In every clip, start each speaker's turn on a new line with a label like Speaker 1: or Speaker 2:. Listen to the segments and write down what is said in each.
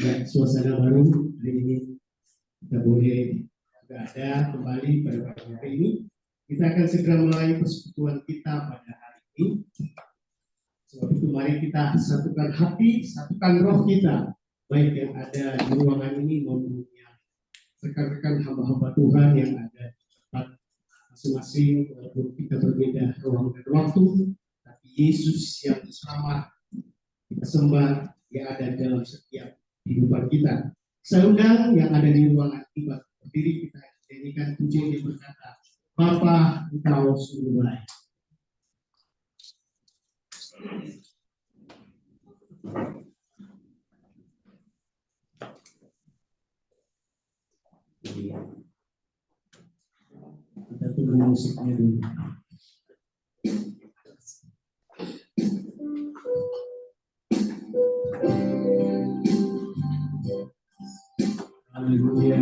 Speaker 1: Ya, suasana baru hari ini kita boleh berada kembali pada pagi hari ini. Kita akan segera mulai persekutuan kita pada hari ini. Sebab itu mari kita satukan hati, satukan roh kita, baik yang ada di ruangan ini maupun yang rekan-rekan hamba-hamba Tuhan yang ada di tempat masing-masing, walaupun kita berbeda ruang dan waktu, tapi Yesus yang bersama kita sembah, yang ada dalam setiap kehidupan kita. Saya undang yang ada di ruangan kita berdiri, kita nyanyikan pujian yang berkata, Bapa, Engkau sungguh baik. Kita tunggu musiknya dulu. Haleluya.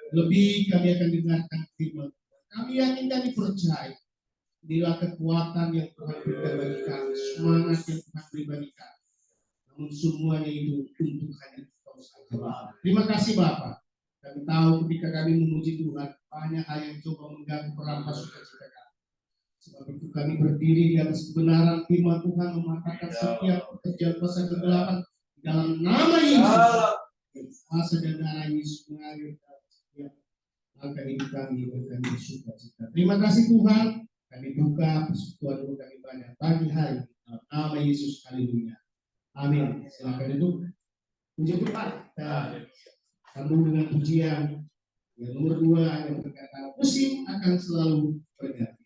Speaker 1: Lebih kami akan dengarkan firman. Kami yakin, kami percaya. Inilah kekuatan yang Tuhan berikan bagi kami, semangat yang Tuhan beri bagi kami. Namun semuanya itu untuk hanya Engkau saja. Terima kasih Bapak. Kami tahu ketika kami memuji Tuhan, banyak hal yang coba mengganggu merampas sukacita kami. Sebab itu kami berdiri di atas kebenaran firman Tuhan, mematahkan setiap pekerjaan kuasa kegelapan dalam nama Yesus. Kuasa dan darah Yesus mengalir maka hidup kami akan bersukacita. Terima kasih Tuhan, kami buka persekutuan kami banyak pagi hari dalam nama Yesus. Haleluya. Amin. Silakan duduk. Puji Tuhan. Kita sambung dengan pujian yang nomor 2 yang berkata, musim akan selalu berganti.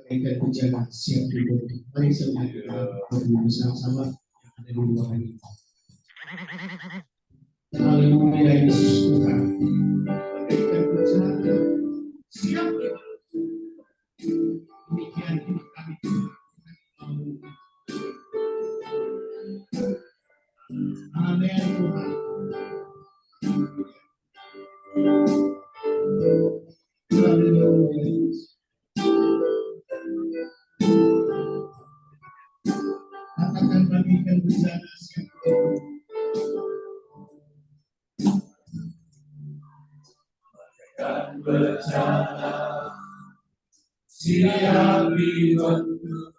Speaker 1: Bagaikan penjaga siap duduk. Mari sama kita bersama-sama yang ada di ruangan ini. Haleluya Yesus Tuhan. Bagaikan penjaga siap duduk. Demikian hidup kami Tuhan. Amin Tuhan. Haleluya. Katakan bagaikan penjaga siap duduk. Dan berjalan siap dibentuk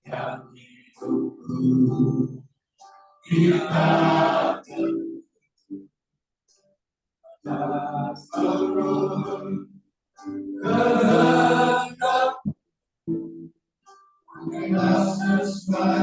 Speaker 1: yang ditunggu kita tak turun kehendak kita sesuai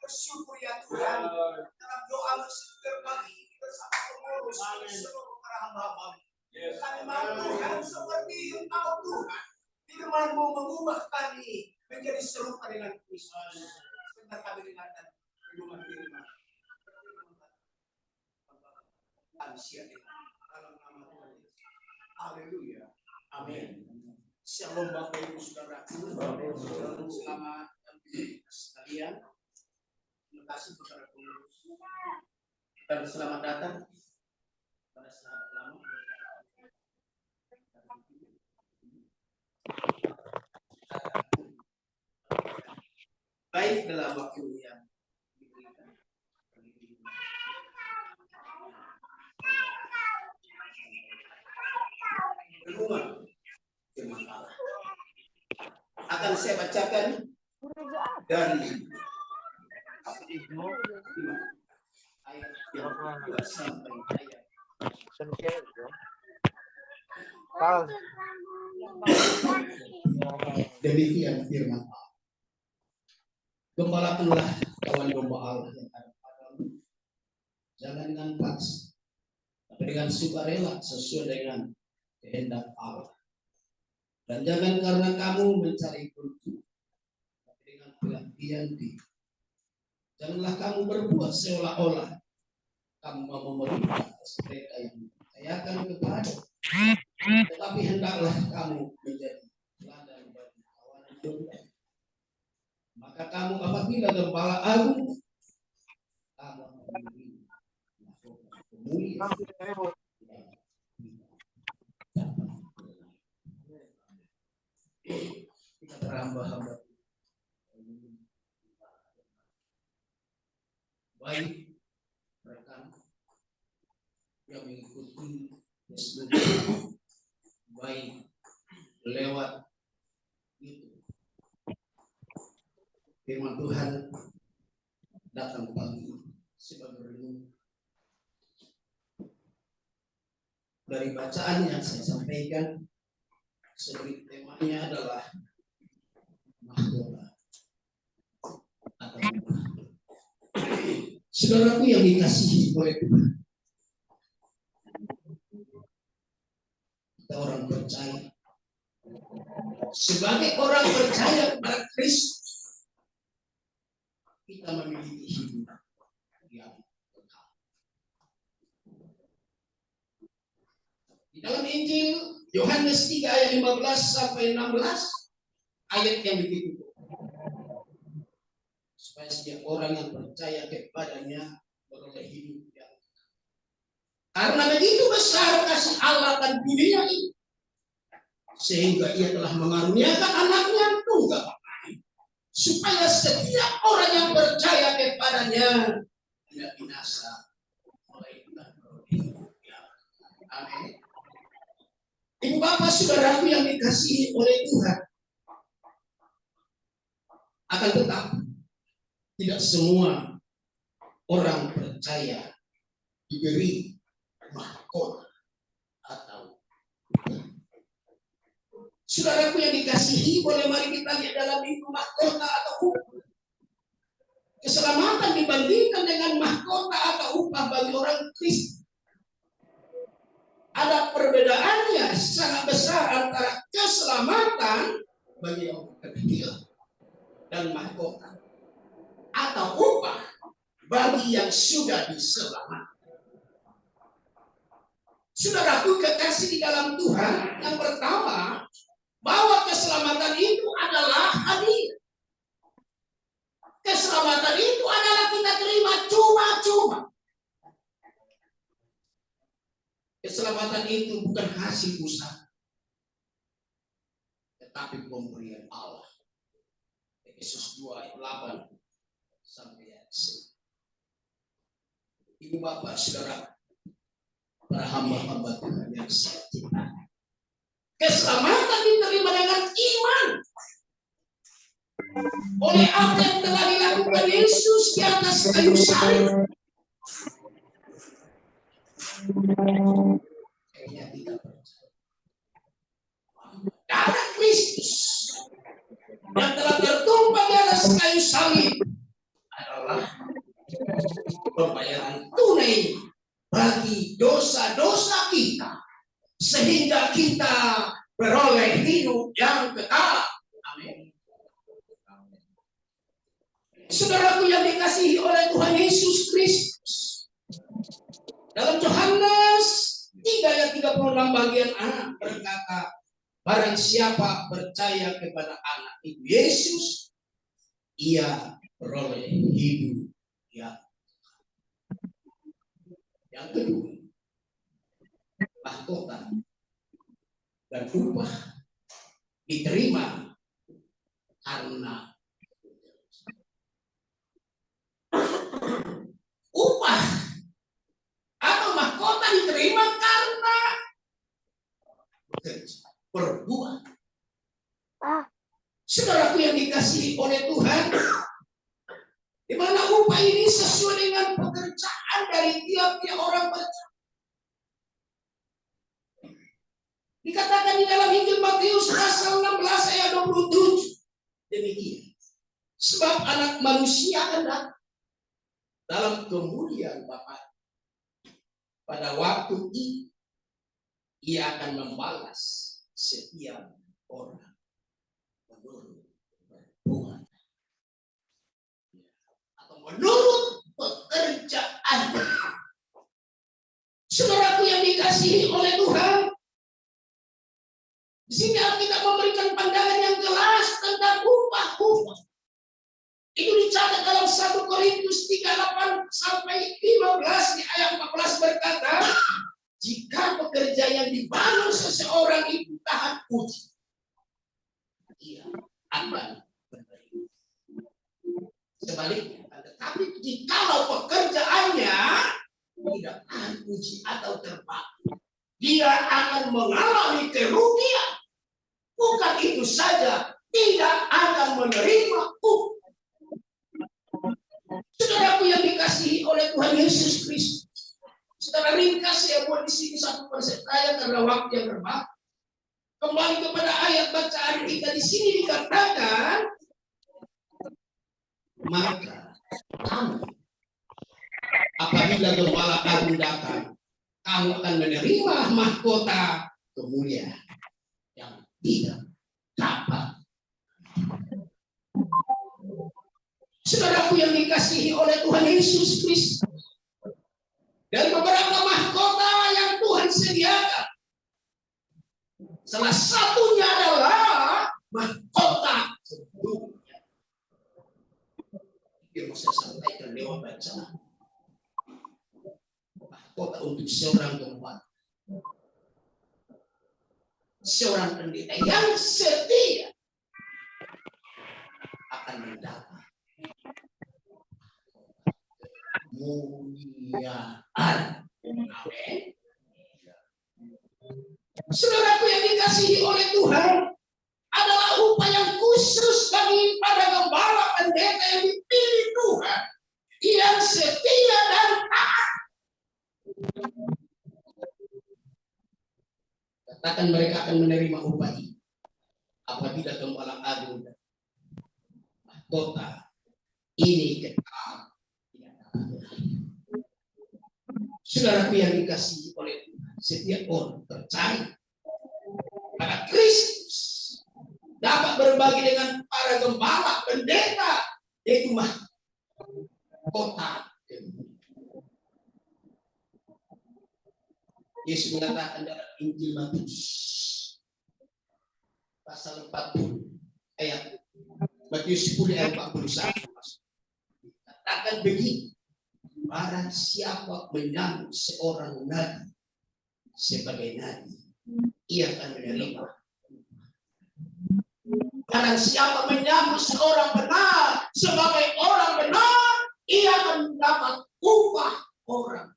Speaker 2: Bersyukur ya Tuhan, dalam doa bersyukur pagi ini bersama pengurus seluruh para hamba-hamba. Kami mau Tuhan seperti Engkau Tuhan, firman-Mu mengubah kami menjadi serupa dengan Kristus. Sebentar kami dengarkan renungan firman. Kami siap dalam nama Tuhan Yesus. Haleluya. Amin. Shalom Bapak Ibu Saudaraku. Selamat sekalian. Terima kasih kepada pengurus dan selamat datang pada saat lama. Baik dalam waktu yang diberikan. Renungan firman Allah akan saya bacakan dari ayat yang 2 sampai ayat demikian firman Allah. Gembalakanlah kawan domba Allah yang ada padamu, jangan dengan paksa, tapi dengan sukarela sesuai dengan kehendak Allah. Dan jangan karena kamu mencari keuntungan, tapi dengan pengabdian diri. Janganlah kamu berbuat seolah-olah kamu mau memerintah atas mereka yang mempercayakan kepada, tetapi hendaklah kamu menjadi teladan bagi kawanan domba. Maka kamu apabila gembala agung, kamu memiliki mahkota pemulia. Kita berhamba-hamba baik rekan yang mengikuti Facebook, baik lewat YouTube. Firman Tuhan datang pagi sebagai renungan dari bacaan yang saya sampaikan. Sebagai temanya adalah mahkota atau saudaraku yang dikasihi oleh Tuhan, kita orang percaya. Sebagai orang percaya kepada Kristus, kita memiliki hidup yang kekal. Di dalam Injil Yohanes 3 ayat 15 sampai 16 ayat yang begitu. Supaya setiap orang yang percaya kepadanya beroleh hidup yang kekal. Karena begitu besar kasih Allah akan dunia ini, sehingga ia telah mengaruniakan anaknya yang tunggal, supaya setiap orang yang percaya kepadanya tidak binasa, melainkan beroleh hidup yang kekal. Amin. Ibu bapak saudaraku yang dikasihi oleh Tuhan, akan tetapi tidak semua orang percaya diberi mahkota atau Saudaraku yang dikasihi, boleh mari kita lihat dalam itu mahkota atau upah. Keselamatan dibandingkan dengan mahkota atau upah bagi orang Kristen. Ada perbedaannya sangat besar antara keselamatan bagi orang kecil dan mahkota atau upah bagi yang sudah diselamatkan. Saudaraku kekasih di dalam Tuhan, yang pertama, bahwa keselamatan itu adalah hadiah. Keselamatan itu adalah kita terima cuma-cuma. Keselamatan itu bukan hasil usaha, tetapi pemberian Allah. Efesus 2 ayat 8 sampai ayat 9. Ibu bapak saudara, para hamba-hamba Tuhan yang saya cintai, keselamatan diterima dengan iman oleh apa yang telah dilakukan Yesus di atas kayu salib. Darah Kristus yang telah tertumpah di atas kayu salib adalah pembayaran tunai bagi dosa-dosa kita, sehingga kita beroleh hidup yang kekal. Amin. Saudaraku yang dikasihi oleh Tuhan Yesus Kristus, dalam Yohanes 3 ayat 36 bagian A berkata, barang siapa percaya kepada anak itu Yesus, ia beroleh hidup yang kedua, mahkota dan upah diterima karena upah atau mahkota diterima karena berbuat. Saudaraku yang dikasihi oleh Tuhan, di mana upah ini sesuai dengan pekerjaan dari tiap-tiap orang percaya. Dikatakan di dalam Injil Matius pasal 16 ayat 27 demikian, sebab anak manusia akan datang dalam kemuliaan Bapa. Pada waktu itu ia akan membalas setiap orang menurut perbuatan atau menurut pekerjaan. Saudaraku yang dikasihi oleh Tuhan, di sini Alkitab memberikan pandangan yang jelas tentang upah. Itu dicatat dalam 1 Korintus 3:8 sampai 15 di ayat 14 berkata, jika pekerja yang dibangun seseorang itu tahan uji, ia akan menerima. Sebaliknya, tetapi jikalau pekerjaannya tidak tahan uji atau terbakar, dia akan mengalami kerugian. Bukan itu saja, tidak akan menerima upah. Saudaraku yang dikasihi oleh Tuhan Yesus Kristus, secara ringkas saya buat di sini 1% ayat karena waktu yang terbatas. Kembali kepada ayat bacaan kita di sini dikatakan, maka kamu, apabila gembala agung datang, kamu akan menerima mahkota kemuliaan yang tidak dapat. Saudaraku yang dikasihi oleh Tuhan Yesus Kristus, dari beberapa mahkota yang Tuhan sediakan, salah satunya adalah mahkota dunia. Yang saya sampaikan lewat bacaan, mahkota untuk seorang gembala, seorang pendeta yang setia akan mendapat kemuliaan. Amin. Saudaraku yang dikasihi oleh Tuhan, adalah upah yang khusus bagi para gembala pendeta yang dipilih Tuhan, yang setia dan taat. Katakan mereka akan menerima upah ini apabila Gembala Agung dan mahkota ini kekal tidak dapat beralih. Saudaraku yang dikasihi oleh Tuhan, setiap orang percaya pada Kristus dapat berbagi dengan para gembala, pendeta, yaitu mahkota. Yesus mengatakan dalam Injil Matius pasal 40 ayat Matius 10 ayat 41 katakan begini, barang siapa menyambut seorang nabi sebagai nabi, ia akan menerima. Barang siapa menyambut seorang benar sebagai orang benar, ia akan mendapat upah orang.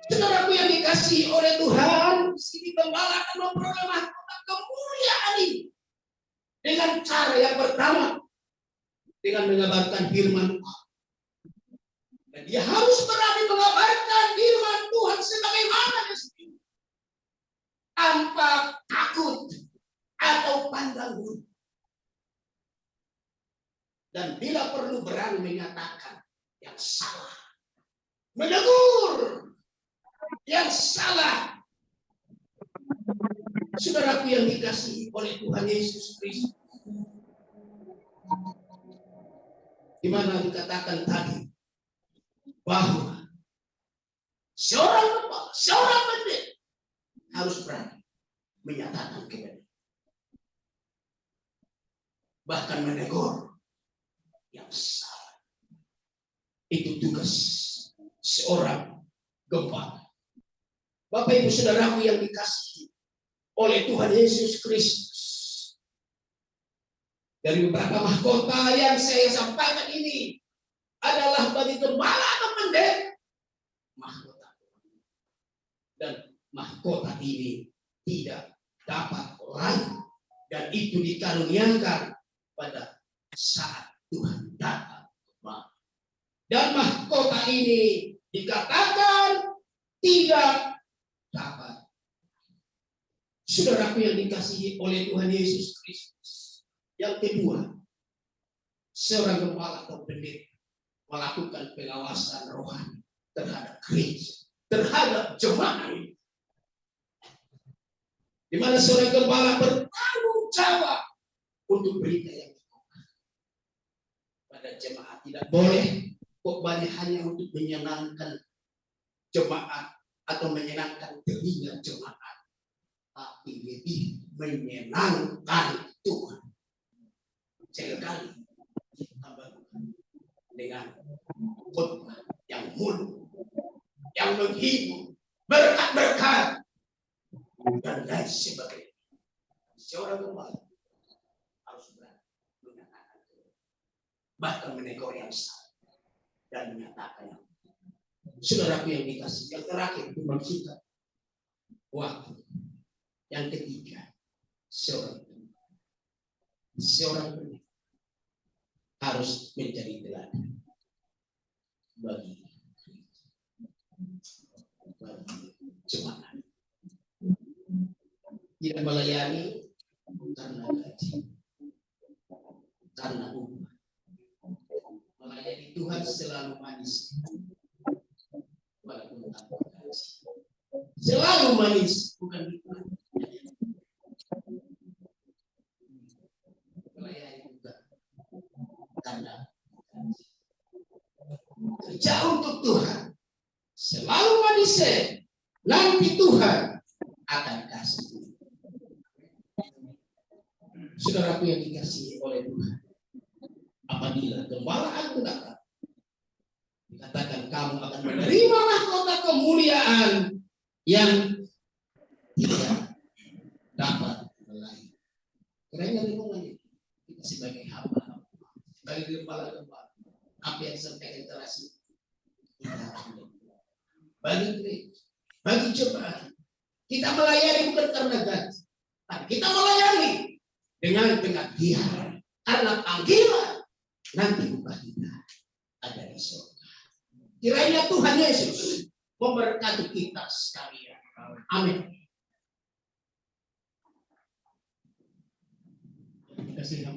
Speaker 2: Saudaraku yang dikasihi oleh Tuhan, sini Gembala akan memperoleh mahkota kemuliaan ini dengan cara yang pertama, dengan mengabarkan firman Tuhan. Dan dia harus berani mengabarkan firman Tuhan sebagaimana dia sendiri, tanpa takut atau pandang bulu. Dan bila perlu berani menyatakan yang salah, menegur yang salah. Saudaraku yang dikasihi oleh Tuhan Yesus Kristus, di mana dikatakan tadi bahwa seorang pendeta harus berani menyatakan kebenaran, bahkan menegur yang salah. Itu tugas seorang gembala. Bapak Ibu Saudaraku yang dikasihi oleh Tuhan Yesus Kristus, dari beberapa mahkota yang saya sampaikan ini adalah bagi gembala atau pendeta mahkota, dan mahkota ini tidak dapat lain, dan itu dikaruniakan pada saat Tuhan datang kembali. Dan mahkota ini dikatakan tidak dapat. Saudaraku yang dikasihi oleh Tuhan Yesus Kristus, yang kedua, seorang gembala atau pendeta melakukan pengawasan rohani terhadap gereja, terhadap jemaat ini, di mana seorang gembala bertanggung jawab untuk berita yang dikatakan pada jemaat. Tidak boleh khotbahnya hanya untuk menyenangkan jemaat atau menyenangkan telinga jemaat, tapi lebih menyenangkan Tuhan. Sekali ditambah dengan khotbah yang mulus, yang menghibur, berkat-berkat, dan lain sebagainya. Seorang gembala harus berani menyatakan, bahkan menegur yang salah dan menyatakan yang saudaraku yang dikasih. Yang terakhir itu kita waktu. Yang ketiga, seorang pendeta harus menjadi teladan bagi jemaat. Tidak melayani karena gaji, karena upah. Melayani Tuhan selalu manis, walaupun tanpa gaji. Selalu manis, bukan dikurang. Melayani juga karena kerja untuk Tuhan selalu manis. Nanti Tuhan akan kasih. Saudaraku yang dikasihi oleh Tuhan, apabila gembala agung datang, dikatakan kamu akan menerima mahkota kemuliaan yang tidak dapat melain. Karena renungan kita sebagai hamba, sebagai gembala-gembala, apa yang disampaikan terasi kita harus bagi gereja, bagi jemaat. Kita melayani bukan karena gaji, tapi kita melayani dengan pengabdian, karena panggilan nanti upah kita ada di surga. Kiranya Tuhan Yesus memberkati kita sekalian. Amin.
Speaker 1: kasih hambanya